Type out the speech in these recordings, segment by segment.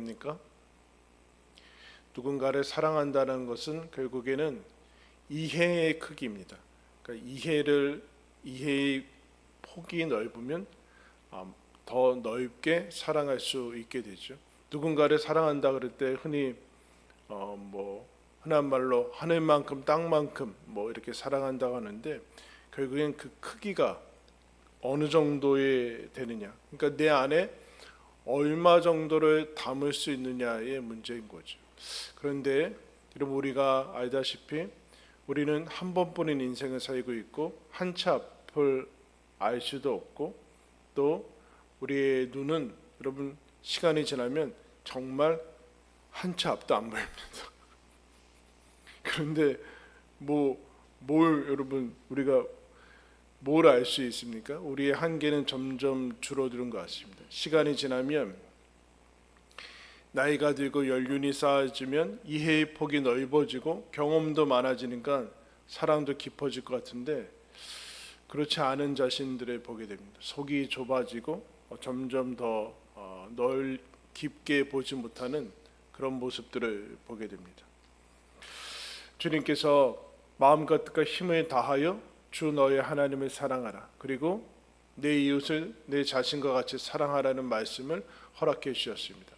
뭡니까? 누군가를 사랑한다는 것은 결국에는 이해의 크기입니다. 그러니까 이해의 폭이 넓으면 더 넓게 사랑할 수 있게 되죠. 누군가를 사랑한다 그럴 때 흔히 흔한 말로 하늘만큼 땅만큼 이렇게 사랑한다고 하는데, 결국엔 그 크기가 어느 정도에 되느냐, 그러니까 내 안에 얼마 정도를 담을 수 있느냐의 문제인 거죠. 그런데 여러분, 우리가 알다시피 우리는 한 번뿐인 인생을 살고 있고 한치 앞을 알 수도 없고, 또 우리의 눈은 여러분 시간이 지나면 정말 한치 앞도 안 보입니다. 그런데 여러분 우리가 뭘 알 수 있습니까? 우리의 한계는 점점 줄어드는 것 같습니다. 시간이 지나면, 나이가 들고 연륜이 쌓아지면 이해의 폭이 넓어지고 경험도 많아지니까 사랑도 깊어질 것 같은데, 그렇지 않은 자신들을 보게 됩니다. 속이 좁아지고 점점 더 깊게 보지 못하는 그런 모습들을 보게 됩니다. 주님께서 마음과 뜻과 힘을 다하여 주 너의 하나님을 사랑하라, 그리고 내 이웃을 내 자신과 같이 사랑하라는 말씀을 허락해 주셨습니다.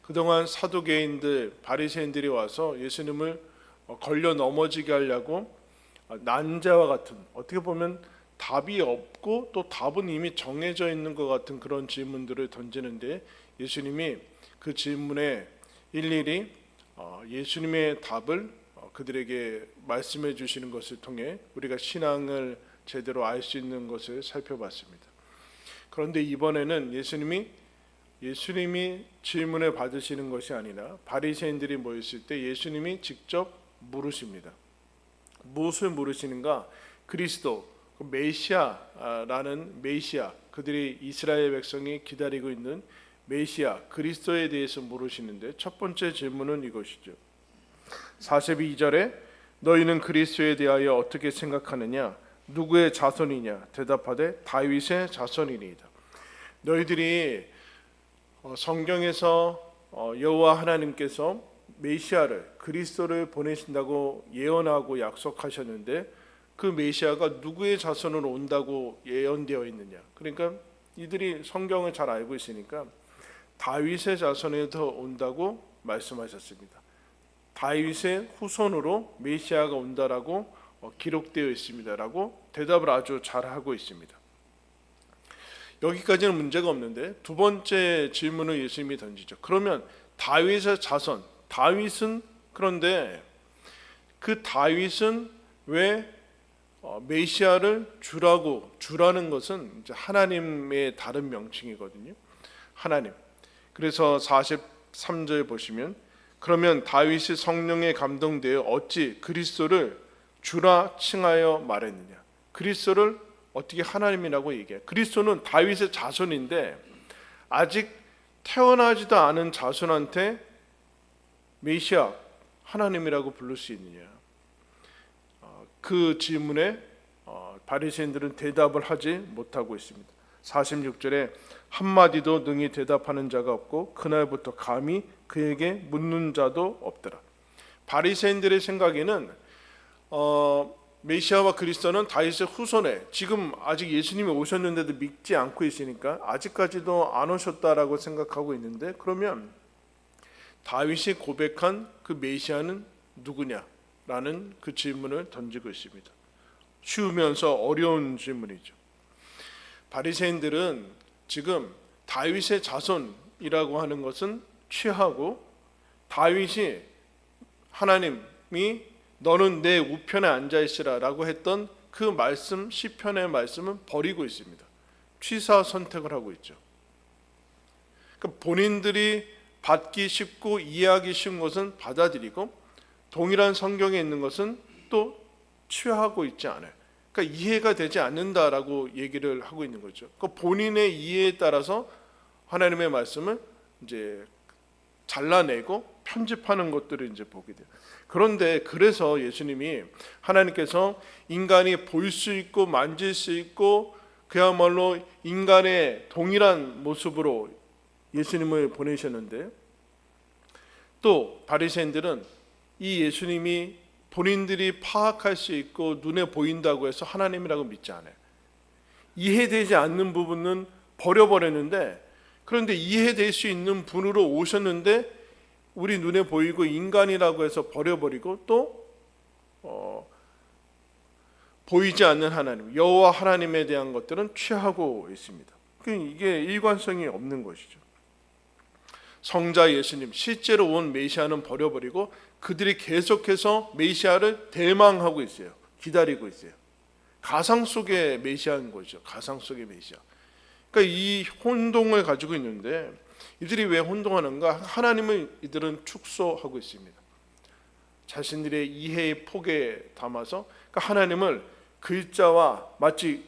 그동안 사두개인들, 바리새인들이 와서 예수님을 걸려 넘어지게 하려고 난자와 같은, 어떻게 보면 답이 없고 또 답은 이미 정해져 있는 것 같은 그런 질문들을 던지는데, 예수님이 그 질문에 일일이 예수님의 답을 그들에게 말씀해 주시는 것을 통해 우리가 신앙을 제대로 알 수 있는 것을 살펴봤습니다. 그런데 이번에는 예수님이 질문을 받으시는 것이 아니라 바리새인들이 모였을 때 예수님이 직접 물으십니다. 무엇을 물으시는가? 그리스도, 메시아라는 메시아, 그들이 이스라엘 백성이 기다리고 있는 메시아 그리스도에 대해서 물으시는데, 첫 번째 질문은 이것이죠. 42절에 너희는 그리스도에 대하여 어떻게 생각하느냐? 누구의 자손이냐? 대답하되 다윗의 자손이니이다. 너희들이 성경에서 여호와 하나님께서 메시아를, 그리스도를 보내신다고 예언하고 약속하셨는데, 그 메시아가 누구의 자손으로 온다고 예언되어 있느냐? 그러니까 이들이 성경을 잘 알고 있으니까 다윗의 자손에서 온다고 말씀하셨습니다. 다윗의 후손으로 메시아가 온다라고 기록되어 있습니다라고 대답을 아주 잘하고 있습니다. 여기까지는 문제가 없는데, 두 번째 질문을 예수님이 던지죠. 그러면 다윗의 자손, 다윗은, 그런데 그 다윗은 왜 메시아를 주라는 것은 이제 하나님의 다른 명칭이거든요. 하나님. 그래서 43절 보시면, 그러면 다윗이 성령에 감동되어 어찌 그리스도를 주라 칭하여 말했느냐? 그리스도를 어떻게 하나님이라고 얘기해? 그리스도는 다윗의 자손인데 아직 태어나지도 않은 자손한테 메시아, 하나님이라고 부를 수 있느냐? 그 질문에 바리새인들은 대답을 하지 못하고 있습니다. 46절에 한마디도 능히 대답하는 자가 없고 그날부터 감히 그에게 묻는 자도 없더라. 바리새인들의 생각에는 메시아와 그리스도는 다윗의 후손에, 지금 아직 예수님이 오셨는데도 믿지 않고 있으니까 아직까지도 안 오셨다라고 생각하고 있는데, 그러면 다윗이 고백한 그 메시아는 누구냐라는 그 질문을 던지고 있습니다. 쉬우면서 어려운 질문이죠. 바리새인들은 지금 다윗의 자손이라고 하는 것은 취하고, 다윗이 하나님이 너는 내 우편에 앉아 있으라라고 했던 그 말씀, 시편의 말씀은 버리고 있습니다. 취사 선택을 하고 있죠. 그러니까 본인들이 받기 쉽고 이해하기 쉬운 것은 받아들이고, 동일한 성경에 있는 것은 또 취하고 있지 않아요. 그러니까 이해가 되지 않는다라고 얘기를 하고 있는 거죠. 그러니까 본인의 이해에 따라서 하나님의 말씀을 이제 잘라내고 편집하는 것들을 이제 보게 돼요. 그런데 그래서 예수님이, 하나님께서 인간이 볼 수 있고 만질 수 있고 그야말로 인간의 동일한 모습으로 예수님을 보내셨는데, 또 바리새인들은 이 예수님이 본인들이 파악할 수 있고 눈에 보인다고 해서 하나님이라고 믿지 않아요. 이해되지 않는 부분은 버려버렸는데, 그런데 이해될 수 있는 분으로 오셨는데 우리 눈에 보이고 인간이라고 해서 버려버리고 또 보이지 않는 하나님, 여호와 하나님에 대한 것들은 취하고 있습니다. 이게 일관성이 없는 것이죠. 성자 예수님, 실제로 온 메시아는 버려버리고 그들이 계속해서 메시아를 대망하고 있어요. 기다리고 있어요. 가상 속의 메시아인 거죠. 가상 속의 메시아. 그러니까 이 혼동을 가지고 있는데, 이들이 왜 혼동하는가? 하나님을 이들은 축소하고 있습니다. 자신들의 이해의 폭에 담아서, 그러니까 하나님을 글자와 마치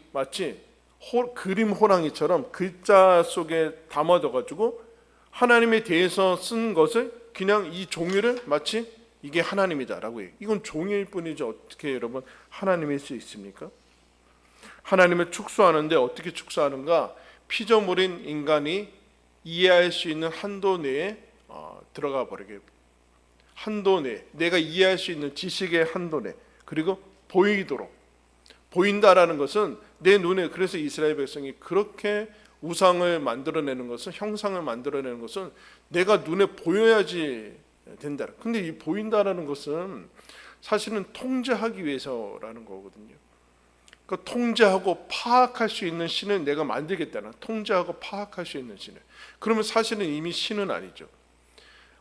그림 호랑이처럼 글자 속에 담아둬가지고 하나님에 대해서 쓴 것을 그냥 이 종이를 마치 이게 하나님이다라고 해요. 이건 종이일 뿐이죠. 어떻게 여러분 하나님일 수 있습니까? 하나님을 축소하는데 어떻게 축소하는가? 피조물인 인간이 이해할 수 있는 한도 내에 들어가 버리게, 한도 내, 내가 이해할 수 있는 지식의 한도 내, 그리고 보이도록, 보인다라는 것은 내 눈에, 그래서 이스라엘 백성이 그렇게 우상을 만들어내는 것은, 형상을 만들어내는 것은 내가 눈에 보여야지 된다. 근데 이 보인다라는 것은 사실은 통제하기 위해서라는 거거든요. 그러니까 통제하고 파악할 수 있는 신을 내가 만들겠다는, 통제하고 파악할 수 있는 신을. 그러면 사실은 이미 신은 아니죠.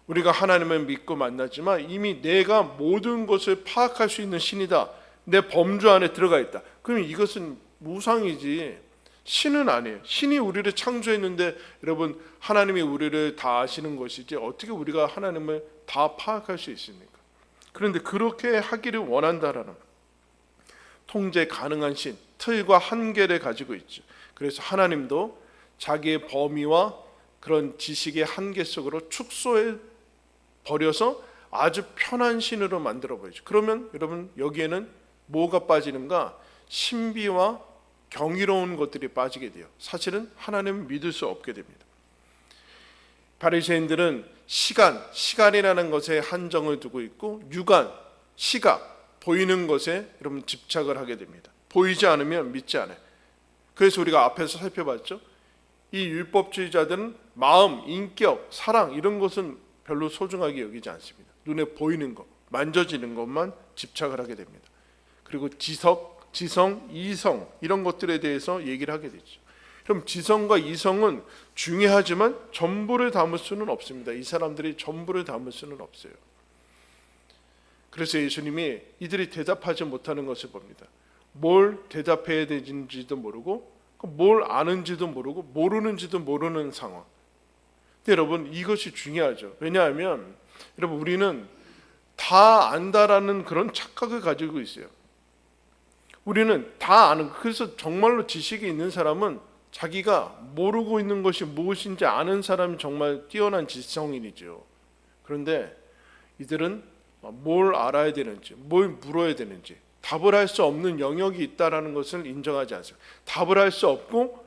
우리가 하나님을 믿고 만나지만 이미 내가 모든 것을 파악할 수 있는 신이다, 내 범주 안에 들어가 있다. 그러면 이것은 우상이지 신은 아니에요. 신이 우리를 창조했는데 여러분, 하나님이 우리를 다 아시는 것이지 어떻게 우리가 하나님을 다 파악할 수 있습니까? 그런데 그렇게 하기를 원한다라는, 통제 가능한 신, 틀과 한계를 가지고 있죠. 그래서 하나님도 자기의 범위와 그런 지식의 한계 속으로 축소해 버려서 아주 편한 신으로 만들어 버리죠. 그러면 여러분, 여기에는 뭐가 빠지는가? 신비와 경이로운 것들이 빠지게 돼요. 사실은 하나님을 믿을 수 없게 됩니다. 바리새인들은 시간이라는 것에 한정을 두고 있고, 육안, 시각, 보이는 것에 여러분 집착을 하게 됩니다. 보이지 않으면 믿지 않아요. 그래서 우리가 앞에서 살펴봤죠. 이 율법주의자들은 마음, 인격, 사랑 이런 것은 별로 소중하게 여기지 않습니다. 눈에 보이는 것, 만져지는 것만 집착을 하게 됩니다. 그리고 지성, 이성 이런 것들에 대해서 얘기를 하게 되죠. 그럼 지성과 이성은 중요하지만 전부를 담을 수는 없습니다. 이 사람들이 전부를 담을 수는 없어요. 그래서 예수님이 이들이 대답하지 못하는 것을 봅니다. 뭘 대답해야 되는지도 모르고, 뭘 아는지도 모르고, 모르는지도 모르는 상황. 근데 여러분, 이것이 중요하죠. 왜냐하면 여러분, 우리는 다 안다라는 그런 착각을 가지고 있어요. 우리는 다 아는, 그래서 정말로 지식이 있는 사람은 자기가 모르고 있는 것이 무엇인지 아는 사람이 정말 뛰어난 지성인이죠. 그런데 이들은 뭘 알아야 되는지, 뭘 물어야 되는지, 답을 할 수 없는 영역이 있다라는 것을 인정하지 않습니다. 답을 할 수 없고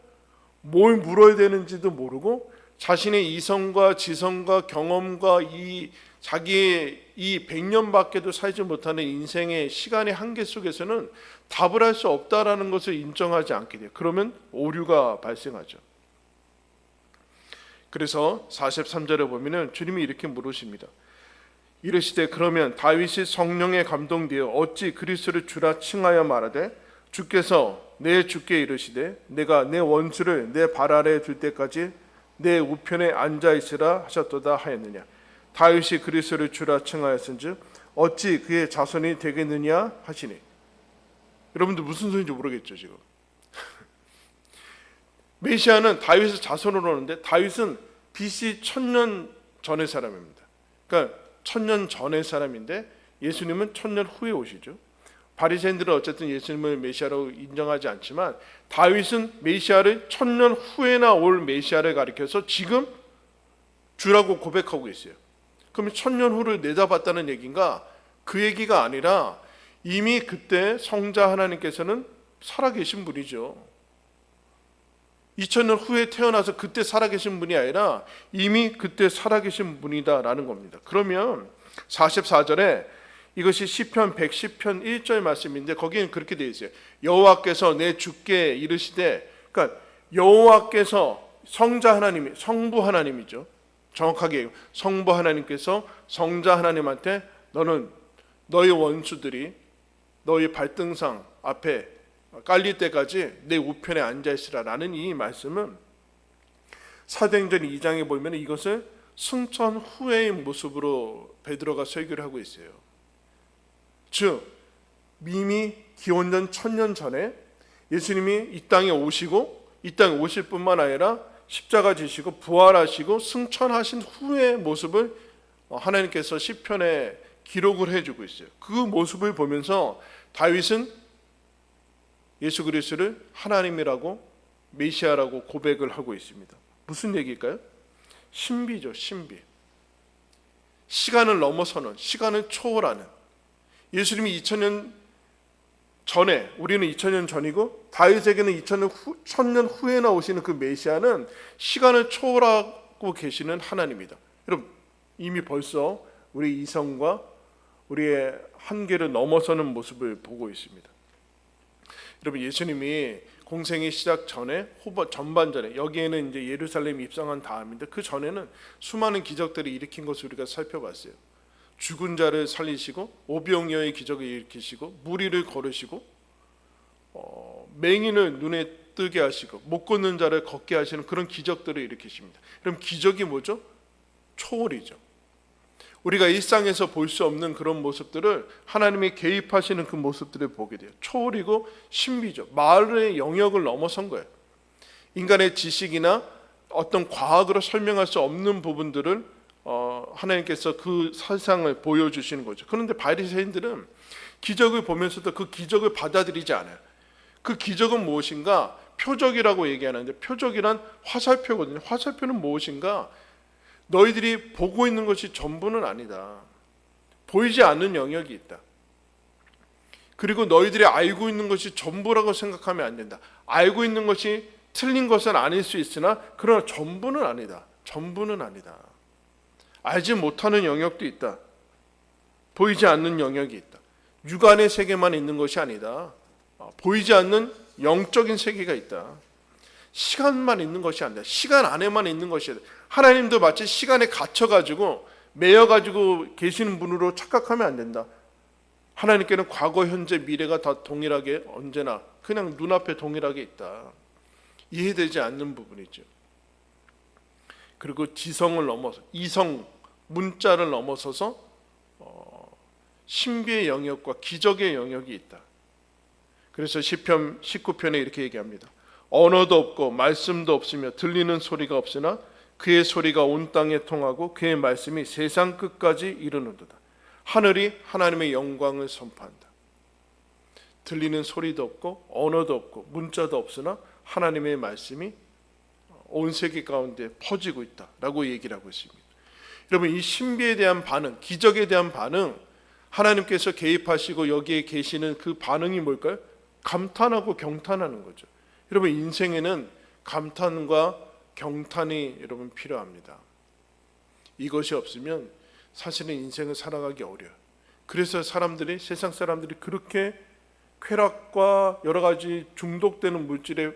뭘 물어야 되는지도 모르고, 자신의 이성과 지성과 경험과 이 자기의 이 100년밖에도 살지 못하는 인생의 시간의 한계 속에서는 답을 할 수 없다라는 것을 인정하지 않게 돼요. 그러면 오류가 발생하죠. 그래서 43절에 보면은 주님이 이렇게 물으십니다. 이르시되 그러면 다윗이 성령에 감동되어 어찌 그리스도를 주라 칭하여 말하되 주께서 내 주께 이르시되 내가 내 원수를 내 발 아래에 둘 때까지 내 우편에 앉아 있으라 하셨도다 하였느냐. 다윗이 그리스도를 주라 칭하였은즉 어찌 그의 자손이 되겠느냐 하시니. 여러분들 무슨 소리인지 모르겠죠 지금. 메시아는 다윗의 자손으로 오는데 다윗은 BC 1000년 전의 사람입니다. 그러니까 1000년 전의 사람인데 예수님은 1000년 후에 오시죠. 바리새인들은 어쨌든 예수님을 메시아로 인정하지 않지만 다윗은 메시아를 1000년 후에나 올 메시아를 가리켜서 지금 주라고 고백하고 있어요. 그러면 1000년 후를 내다봤다는 얘기인가? 그 얘기가 아니라 이미 그때 성자 하나님께서는 살아계신 분이죠. 2000년 후에 태어나서 그때 살아계신 분이 아니라 이미 그때 살아계신 분이다라는 겁니다. 그러면 44절에 이것이 시편 110편 1절 말씀인데 거기는 그렇게 되어 있어요. 여호와께서 내 주께 이르시되, 그러니까 여호와께서 성자 하나님이, 성부 하나님이죠. 정확하게 성부 하나님께서 성자 하나님한테 너는 너희 원수들이 너희 발등상 앞에 깔릴 때까지 내 우편에 앉아 있으라라는 이 말씀은 사도행전 2장에 보면 이것을 승천 후의 모습으로 베드로가 설교를 하고 있어요. 즉 이미 기원전 1000년 전에 예수님이 이 땅에 오시고 이 땅에 오실 뿐만 아니라 십자가 지시고 부활하시고 승천하신 후의 모습을 하나님께서 시편에 기록을 해주고 있어요. 그 모습을 보면서 다윗은 예수 그리스도를 하나님이라고 메시아라고 고백을 하고 있습니다. 무슨 얘기일까요? 신비죠. 신비. 시간을 넘어서는, 시간을 초월하는, 예수님이 2000년 전에, 우리는 2000년 전이고 다윗에게는 1000년 후에 나오시는 그 메시아는 시간을 초월하고 계시는 하나님이다. 여러분 이미 벌써 우리 이성과 우리의 한계를 넘어서는 모습을 보고 있습니다. 여러분 예수님이 공생의 시작 전에 전반전에 여기에는 이제 예루살렘 입성한 다음인데 그 전에는 수많은 기적들을 일으킨 것을 우리가 살펴봤어요. 죽은 자를 살리시고 오병이어의 기적을 일으키시고 무리를 걸으시고 맹인을 눈에 뜨게 하시고 못 걷는 자를 걷게 하시는 그런 기적들을 일으키십니다. 그럼 기적이 뭐죠? 초월이죠. 우리가 일상에서 볼 수 없는 그런 모습들을 하나님이 개입하시는 그 모습들을 보게 돼요. 초월이고 신비죠. 마을의 영역을 넘어선 거예요. 인간의 지식이나 어떤 과학으로 설명할 수 없는 부분들을 하나님께서 그 세상을 보여주시는 거죠. 그런데 바리새인들은 기적을 보면서도 그 기적을 받아들이지 않아요. 그 기적은 무엇인가? 표적이라고 얘기하는데 표적이란 화살표거든요. 화살표는 무엇인가? 너희들이 보고 있는 것이 전부는 아니다. 보이지 않는 영역이 있다. 그리고 너희들이 알고 있는 것이 전부라고 생각하면 안 된다. 알고 있는 것이 틀린 것은 아닐 수 있으나 그러나 전부는 아니다. 전부는 아니다. 알지 못하는 영역도 있다. 보이지 않는 영역이 있다. 육안의 세계만 있는 것이 아니다. 보이지 않는 영적인 세계가 있다. 시간만 있는 것이 아니다. 시간 안에만 있는 것이다. 하나님도 마치 시간에 갇혀가지고 매여가지고 계시는 분으로 착각하면 안 된다. 하나님께는 과거, 현재, 미래가 다 동일하게 언제나 그냥 눈앞에 동일하게 있다. 이해되지 않는 부분이죠. 그리고 지성을 넘어서 이성, 문자를 넘어서서 신비의 영역과 기적의 영역이 있다. 그래서 시편 19편에 이렇게 얘기합니다. 언어도 없고 말씀도 없으며 들리는 소리가 없으나 그의 소리가 온 땅에 통하고 그의 말씀이 세상 끝까지 이르는도다. 하늘이 하나님의 영광을 선포한다. 들리는 소리도 없고 언어도 없고 문자도 없으나 하나님의 말씀이 온 세계 가운데 퍼지고 있다라고 얘기를 하고 있습니다. 여러분 이 신비에 대한 반응, 기적에 대한 반응, 하나님께서 개입하시고 여기에 계시는 그 반응이 뭘까요? 감탄하고 경탄하는 거죠. 여러분 인생에는 감탄과 경탄이 여러분 필요합니다. 이것이 없으면 사실은 인생을 살아가기 어려워요. 그래서 세상 사람들이 그렇게 쾌락과 여러 가지 중독되는 물질에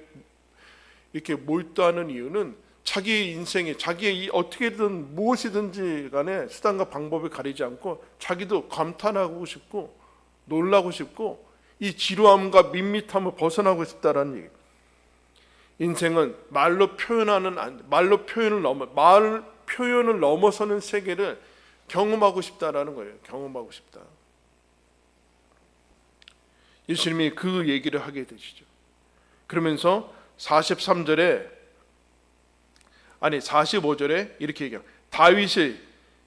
이렇게 몰두하는 이유는 자기 인생에 자기의 어떻게든 무엇이든지 간에 수단과 방법을 가리지 않고 자기도 감탄하고 싶고 놀라고 싶고 이 지루함과 밋밋함을 벗어나고 싶다라는 얘기. 인생은 말 표현을 넘어서는 세계를 경험하고 싶다라는 거예요. 경험하고 싶다. 예수님이 그 얘기를 하게 되시죠. 그러면서 45절에 이렇게 얘기합니다. 다윗이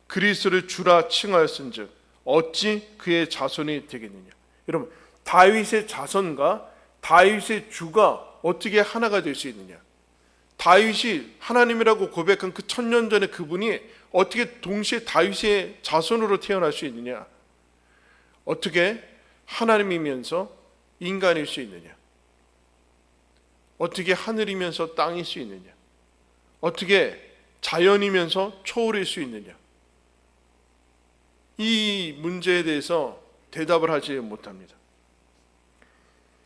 그리스도를 주라 칭하였은즉 어찌 그의 자손이 되겠느냐. 여러분 다윗의 자손과 다윗의 주가 어떻게 하나가 될 수 있느냐. 다윗이 하나님이라고 고백한 그 1000년 전에 그분이 어떻게 동시에 다윗의 자손으로 태어날 수 있느냐. 어떻게 하나님이면서 인간일 수 있느냐. 어떻게 하늘이면서 땅일 수 있느냐? 어떻게 자연이면서 초월일 수 있느냐? 이 문제에 대해서 대답을 하지 못합니다.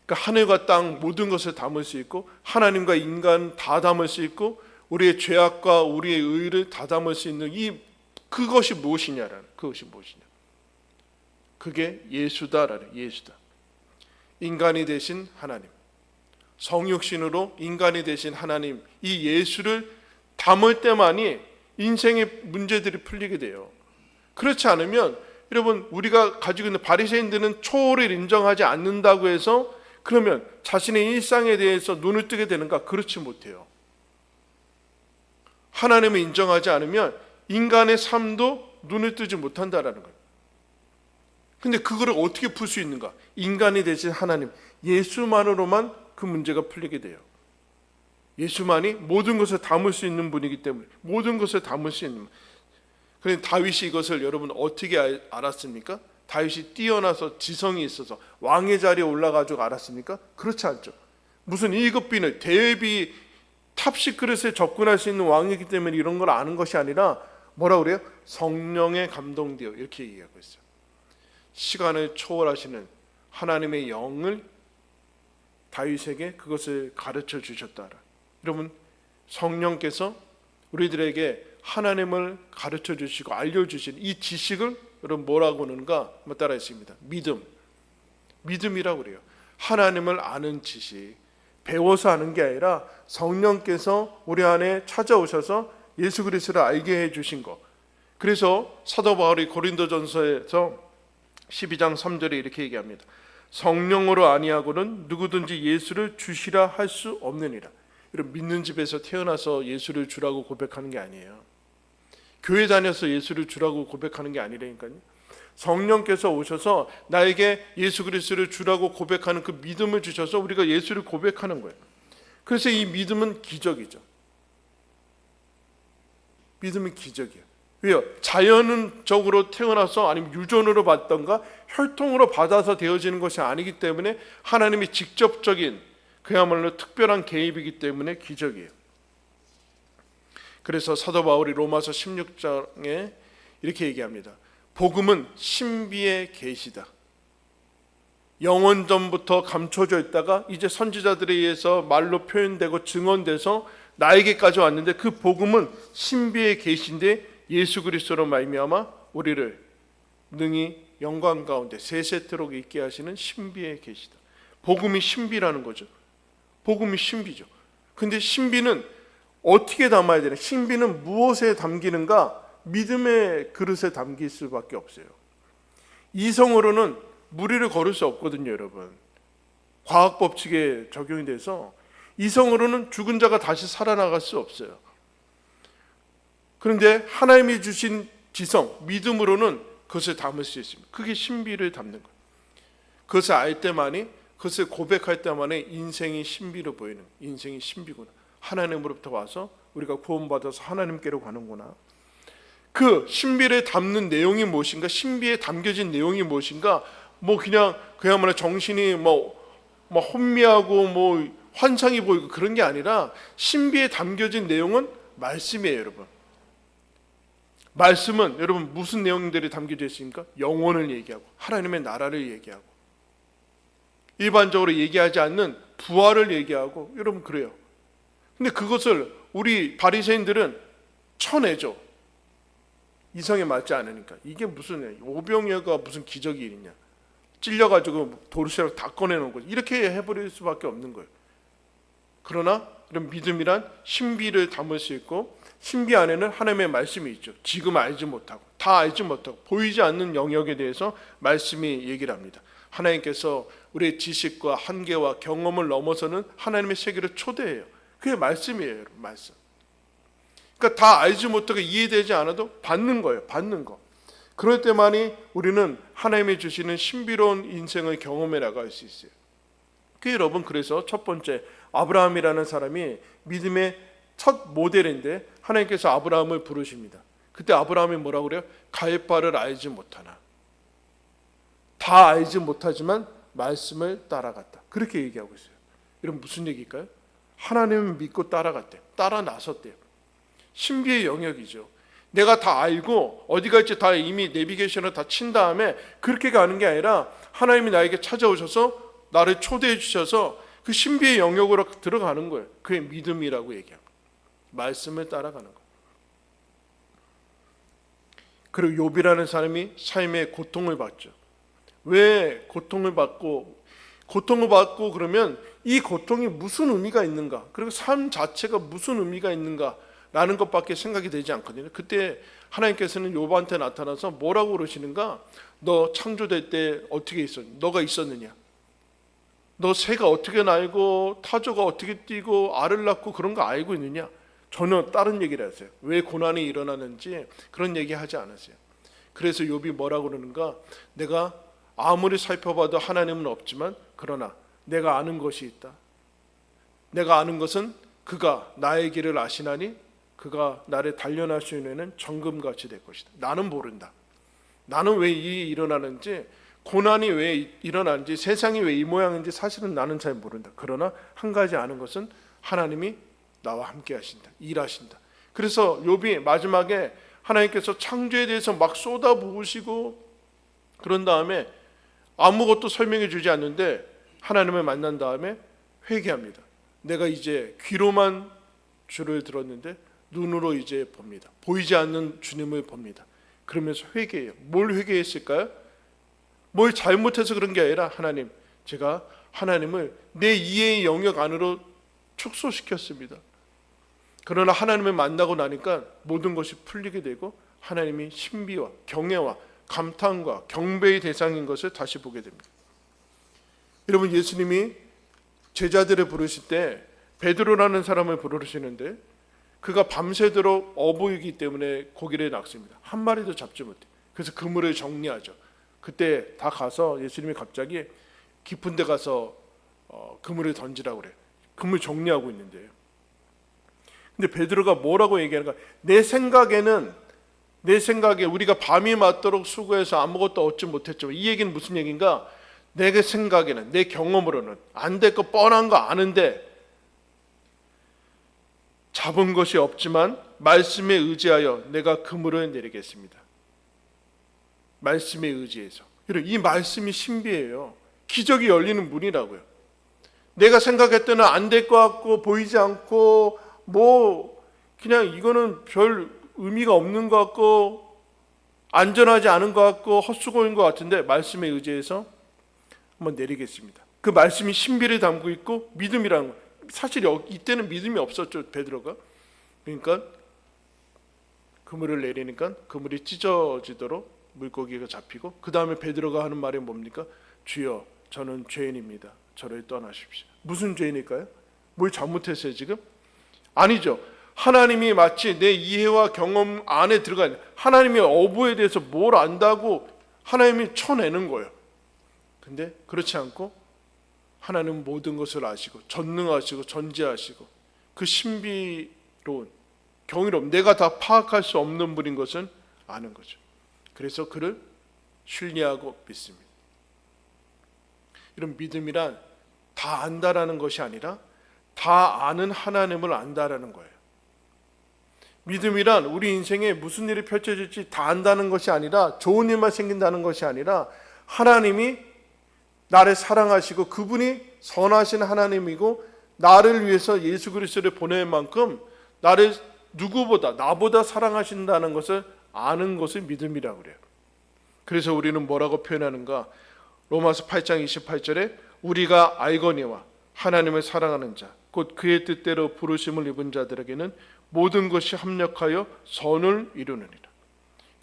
그러니까 하늘과 땅 모든 것을 담을 수 있고 하나님과 인간 다 담을 수 있고 우리의 죄악과 우리의 의를 다 담을 수 있는 그것이 무엇이냐라는, 그것이 무엇이냐? 그게 예수다라는, 예수다. 인간이 되신 하나님, 성육신으로 인간이 되신 하나님, 이 예수를 담을 때만이 인생의 문제들이 풀리게 돼요. 그렇지 않으면 여러분, 우리가 가지고 있는 바리새인들은 초월을 인정하지 않는다고 해서 그러면 자신의 일상에 대해서 눈을 뜨게 되는가? 그렇지 못해요. 하나님을 인정하지 않으면 인간의 삶도 눈을 뜨지 못한다라는 거예요. 근데 그거를 어떻게 풀 수 있는가? 인간이 되신 하나님, 예수만으로만 그 문제가 풀리게 돼요. 예수만이 모든 것을 담을 수 있는 분이기 때문에, 모든 것을 담을 수 있는. 그런데 다윗이 이것을 여러분 어떻게 알았습니까? 다윗이 뛰어나서 지성이 있어서 왕의 자리에 올라가지고 알았습니까? 그렇지 않죠. 무슨 1급비늘, 대비 탑식 그릇에 접근할 수 있는 왕이기 때문에 이런 걸 아는 것이 아니라 뭐라고 그래요? 성령에 감동되어, 이렇게 얘기하고 있어요. 시간을 초월하시는 하나님의 영을 다윗에게 그것을 가르쳐 주셨다. 여러분, 성령께서 우리들에게 하나님을 가르쳐 주시고 알려주신 이 지식을 여러분 뭐라고 하는가? 따라 했습니다. 믿음이라고 그래요. 하나님을 아는 지식, 배워서 아는 게 아니라 성령께서 우리 안에 찾아오셔서 예수 그리스도를 알게 해주신 것. 그래서 사도 바울이 고린도전서에서 12장 3절에 이렇게 얘기합니다. 성령으로 아니하고는 누구든지 예수를 주시라 할 수 없느니라. 이런 믿는 집에서 태어나서 예수를 주라고 고백하는 게 아니에요. 교회 다녀서 예수를 주라고 고백하는 게 아니라니까요. 성령께서 오셔서 나에게 예수 그리스도를 주라고 고백하는 그 믿음을 주셔서 우리가 예수를 고백하는 거예요. 그래서 이 믿음은 기적이죠. 믿음은 기적이에요. 왜요? 자연적으로 태어나서 아니면 유전으로 받던가 혈통으로 받아서 되어지는 것이 아니기 때문에 하나님의 직접적인 그야말로 특별한 개입이기 때문에 기적이에요. 그래서 사도 바울이 로마서 16장에 이렇게 얘기합니다. 복음은 신비의 계시다. 영원 전부터 감춰져 있다가 이제 선지자들에 의해서 말로 표현되고 증언돼서 나에게까지 왔는데 그 복음은 신비의 계시인데 예수 그리스도로 말미암아 우리를 능히 영광 가운데 세세토록 있게 하시는 신비의 계시다. 복음이 신비라는 거죠. 복음이 신비죠. 근데 신비는 어떻게 담아야 되나? 신비는 무엇에 담기는가? 믿음의 그릇에 담길 수밖에 없어요. 이성으로는 무리를 걸을 수 없거든요, 여러분. 과학 법칙에 적용이 돼서 이성으로는 죽은 자가 다시 살아나갈 수 없어요. 그런데 하나님이 주신 지성, 믿음으로는 그것을 담을 수 있습니다. 그게 신비를 담는 거예요. 그것을 알 때만이, 그것을 고백할 때만이 인생이 신비로 보이는, 인생이 신비구나. 하나님으로부터 와서 우리가 구원받아서 하나님께로 가는구나. 그 신비를 담는 내용이 무엇인가? 신비에 담겨진 내용이 무엇인가? 그냥 그야말로 정신이 혼미하고 환상이 보이고 그런 게 아니라 신비에 담겨진 내용은 말씀이에요, 여러분. 말씀은 여러분 무슨 내용들이 담겨져 있습니까? 영혼을 얘기하고 하나님의 나라를 얘기하고 일반적으로 얘기하지 않는 부활을 얘기하고 여러분 그래요. 근데 그것을 우리 바리새인들은 쳐내죠. 이성에 맞지 않으니까. 이게 무슨 오병이어가 무슨 기적이 있냐. 찔려가지고 도르시락 다 꺼내놓은 거죠. 이렇게 해버릴 수밖에 없는 거예요. 그러나 이런 믿음이란 신비를 담을 수 있고 신비 안에는 하나님의 말씀이 있죠. 지금 알지 못하고 다 알지 못하고 보이지 않는 영역에 대해서 말씀이 얘기를 합니다. 하나님께서 우리의 지식과 한계와 경험을 넘어서는 하나님의 세계를 초대해요. 그게 말씀이에요, 여러분. 말씀. 그러니까 다 알지 못하고 이해되지 않아도 받는 거예요. 받는 거. 그럴 때만이 우리는 하나님이 주시는 신비로운 인생을 경험해 나갈 수 있어요. 여러분, 그래서 첫 번째 아브라함이라는 사람이 믿음의 첫 모델인데 하나님께서 아브라함을 부르십니다. 그때 아브라함이 뭐라고 그래요? 갈 바를 알지 못하나. 다 알지 못하지만 말씀을 따라갔다. 그렇게 얘기하고 있어요. 여러분 무슨 얘기일까요? 하나님을 믿고 따라갔대요. 따라 나섰대요. 신비의 영역이죠. 내가 다 알고 어디 갈지 다 이미 내비게이션을 다 친 다음에 그렇게 가는 게 아니라 하나님이 나에게 찾아오셔서 나를 초대해 주셔서 그 신비의 영역으로 들어가는 거예요. 그게 믿음이라고 얘기합니다. 말씀을 따라가는 거예요. 그리고 욥이라는 사람이 삶의 고통을 받죠. 왜 고통을 받고 그러면 이 고통이 무슨 의미가 있는가, 그리고 삶 자체가 무슨 의미가 있는가 라는 것밖에 생각이 되지 않거든요. 그때 하나님께서는 욥한테 나타나서 뭐라고 그러시는가? 너 창조될 때 어떻게 있었니? 너가 있었느냐? 너 새가 어떻게 날고 타조가 어떻게 뛰고 알을 낳고 그런 거 알고 있느냐? 전혀 다른 얘기를 하세요. 왜 고난이 일어나는지 그런 얘기 하지 않으세요. 그래서 욥이 뭐라고 그러는가? 내가 아무리 살펴봐도 하나님은 없지만 그러나 내가 아는 것이 있다. 내가 아는 것은 그가 나의 길을 아시나니 그가 나를 단련할 수 있는 정금같이 될 것이다. 나는 모른다. 나는 왜 이 일어나는지, 고난이 왜 일어나는지, 세상이 왜 이 모양인지 사실은 나는 잘 모른다. 그러나 한 가지 아는 것은 하나님이 나와 함께 하신다. 일하신다. 그래서 욥이 마지막에 하나님께서 창조에 대해서 막 쏟아부으시고 그런 다음에 아무것도 설명해 주지 않는데 하나님을 만난 다음에 회개합니다. 내가 이제 귀로만 주를 들었는데 눈으로 이제 봅니다. 보이지 않는 주님을 봅니다. 그러면서 회개해요. 뭘 회개했을까요? 뭘 잘못해서 그런 게 아니라 하나님, 제가 하나님을 내 이해의 영역 안으로 축소시켰습니다. 그러나 하나님을 만나고 나니까 모든 것이 풀리게 되고 하나님이 신비와 경외와 감탄과 경배의 대상인 것을 다시 보게 됩니다. 여러분, 예수님이 제자들을 부르실 때 베드로라는 사람을 부르시는데 그가 밤새도록 어부이기 때문에 고기를 낚습니다. 한 마리도 잡지 못해. 그래서 그물을 정리하죠. 그때 다 가서 예수님이 갑자기 깊은 데 가서 그물을 던지라고 그래요. 그물 정리하고 있는데요. 근데 베드로가 뭐라고 얘기하는가? 내 생각에 우리가 밤이 맞도록 수고해서 아무것도 얻지 못했죠. 이 얘기는 무슨 얘기인가? 내 생각에는, 내 경험으로는 안 될 거 뻔한 거 아는데 잡은 것이 없지만 말씀에 의지하여 내가 그물을 내리겠습니다. 말씀에 의지해서. 이 말씀이 신비해요. 기적이 열리는 문이라고요. 내가 생각했던 안 될 것 같고 보이지 않고 그냥 이거는 별 의미가 없는 것 같고 안전하지 않은 것 같고 헛수고인 것 같은데 말씀에 의지해서 한번 내리겠습니다. 그 말씀이 신비를 담고 있고 믿음이라는 거. 사실 이때는 믿음이 없었죠, 베드로가. 그러니까 그물을 내리니까 그물이 찢어지도록 물고기가 잡히고 그 다음에 베드로가 하는 말이 뭡니까? 주여, 저는 죄인입니다. 저를 떠나십시오. 무슨 죄인일까요? 뭘 잘못했어요 지금? 아니죠. 하나님이 마치 내 이해와 경험 안에 들어가 있는, 하나님의 어부에 대해서 뭘 안다고 하나님이 쳐내는 거예요. 근데 그렇지 않고 하나님은 모든 것을 아시고 전능하시고 전지하시고 그 신비로운 경이로움, 내가 다 파악할 수 없는 분인 것은 아는 거죠. 그래서 그를 신뢰하고 믿습니다. 이런 믿음이란 다 안다라는 것이 아니라 다 아는 하나님을 안다라는 거예요. 믿음이란 우리 인생에 무슨 일이 펼쳐질지 다 안다는 것이 아니라, 좋은 일만 생긴다는 것이 아니라 하나님이 나를 사랑하시고 그분이 선하신 하나님이고 나를 위해서 예수 그리스도를 보낼 만큼 나를 나보다 사랑하신다는 것을 아는 것을 믿음이라고 그래요. 그래서 우리는 뭐라고 표현하는가? 로마서 8장 28절에 우리가 알거니와 하나님을 사랑하는 자 곧 그의 뜻대로 부르심을 입은 자들에게는 모든 것이 합력하여 선을 이루느니라.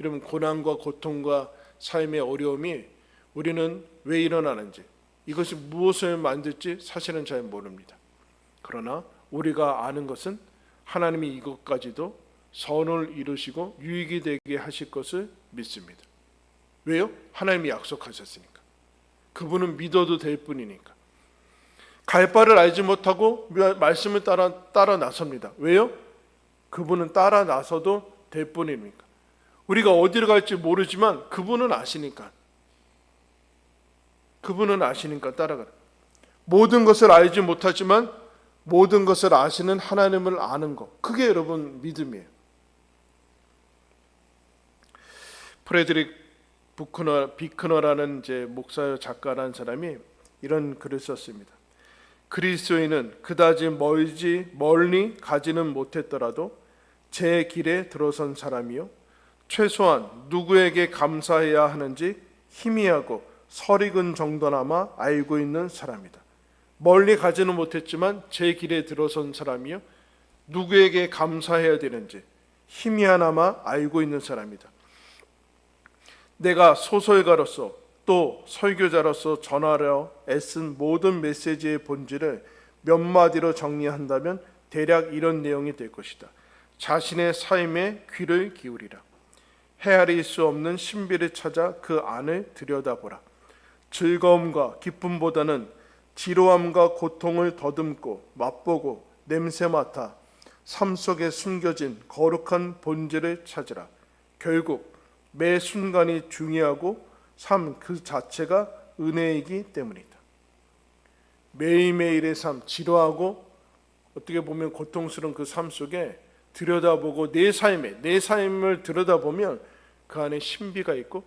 여러분, 고난과 고통과 삶의 어려움이 우리는 왜 일어나는지, 이것이 무엇을 만들지 사실은 잘 모릅니다. 그러나 우리가 아는 것은 하나님이 이것까지도 선을 이루시고 유익이 되게 하실 것을 믿습니다. 왜요? 하나님이 약속하셨으니까. 그분은 믿어도 될 뿐이니까. 갈 바를 알지 못하고 말씀을 따라 나섭니다. 왜요? 그분은 따라 나서도 될 뿐이니까. 우리가 어디로 갈지 모르지만 그분은 아시니까. 그분은 아시니까 따라가라. 모든 것을 알지 못하지만 모든 것을 아시는 하나님을 아는 것, 그게 여러분 믿음이에요. 프레드릭 비크너라는 이제 목사 작가라는 사람이 이런 글을 썼습니다. 그리스도인은 그다지 멀리 가지는 못했더라도 제 길에 들어선 사람이요, 최소한 누구에게 감사해야 하는지 희미하고 설익은 정도나마 알고 있는 사람이다. 멀리 가지는 못했지만 제 길에 들어선 사람이요, 누구에게 감사해야 되는지 희미하나마 알고 있는 사람이다. 내가 소설가로서 또 설교자로서 전하려 애쓴 모든 메시지의 본질을 몇 마디로 정리한다면 대략 이런 내용이 될 것이다. 자신의 삶에 귀를 기울이라. 헤아릴 수 없는 신비를 찾아 그 안을 들여다보라. 즐거움과 기쁨보다는 지루함과 고통을 더듬고 맛보고 냄새 맡아 삶 속에 숨겨진 거룩한 본질을 찾으라. 결국 매 순간이 중요하고 삶 그 자체가 은혜이기 때문이다. 매일매일의 삶, 지루하고 어떻게 보면 고통스러운 그 삶 속에 들여다보고 내 삶을 들여다보면 그 안에 신비가 있고,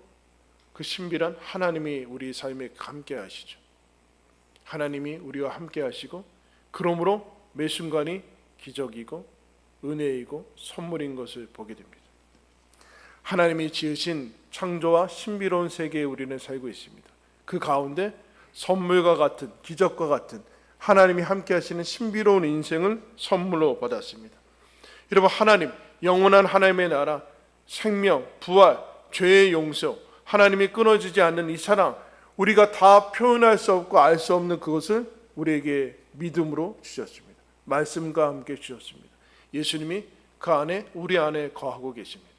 그 신비란 하나님이 우리 삶에 함께 하시죠. 하나님이 우리와 함께 하시고, 그러므로 매 순간이 기적이고 은혜이고 선물인 것을 보게 됩니다. 하나님이 지으신 창조와 신비로운 세계에 우리는 살고 있습니다. 그 가운데 선물과 같은, 기적과 같은 하나님이 함께 하시는 신비로운 인생을 선물로 받았습니다. 여러분, 하나님, 영원한 하나님의 나라, 생명, 부활, 죄의 용서, 하나님이 끊어지지 않는 이 사랑, 우리가 다 표현할 수 없고 알 수 없는 그것을 우리에게 믿음으로 주셨습니다. 말씀과 함께 주셨습니다. 예수님이 그 안에, 우리 안에 거하고 계십니다.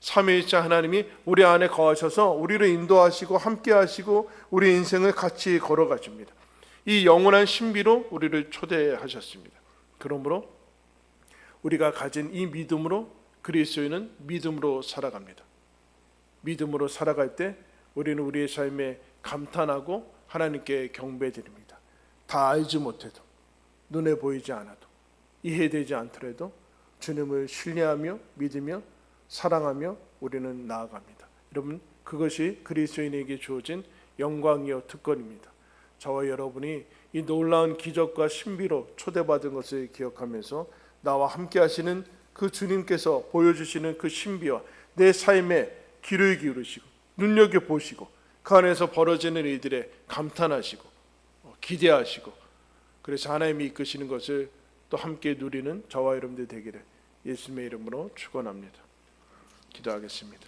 삼위일체 하나님이 우리 안에 거하셔서 우리를 인도하시고 함께 하시고 우리 인생을 같이 걸어가십니다. 이 영원한 신비로 우리를 초대하셨습니다. 그러므로 우리가 가진 이 믿음으로 그리스도인은 믿음으로 살아갑니다. 믿음으로 살아갈 때 우리는 우리의 삶에 감탄하고 하나님께 경배드립니다. 다 알지 못해도, 눈에 보이지 않아도, 이해되지 않더라도 주님을 신뢰하며 믿으며 사랑하며 우리는 나아갑니다. 여러분, 그것이 그리스도인에게 주어진 영광이요 특권입니다. 저와 여러분이 이 놀라운 기적과 신비로 초대받은 것을 기억하면서 나와 함께 하시는 그 주님께서 보여주시는 그 신비와 내 삶에 귀를 기울이시고 눈여겨보시고 그 안에서 벌어지는 일들에 감탄하시고 기대하시고, 그래서 하나님이 이끄시는 것을 또 함께 누리는 저와 여러분들 되기를 예수님의 이름으로 축원합니다. 기도하겠습니다.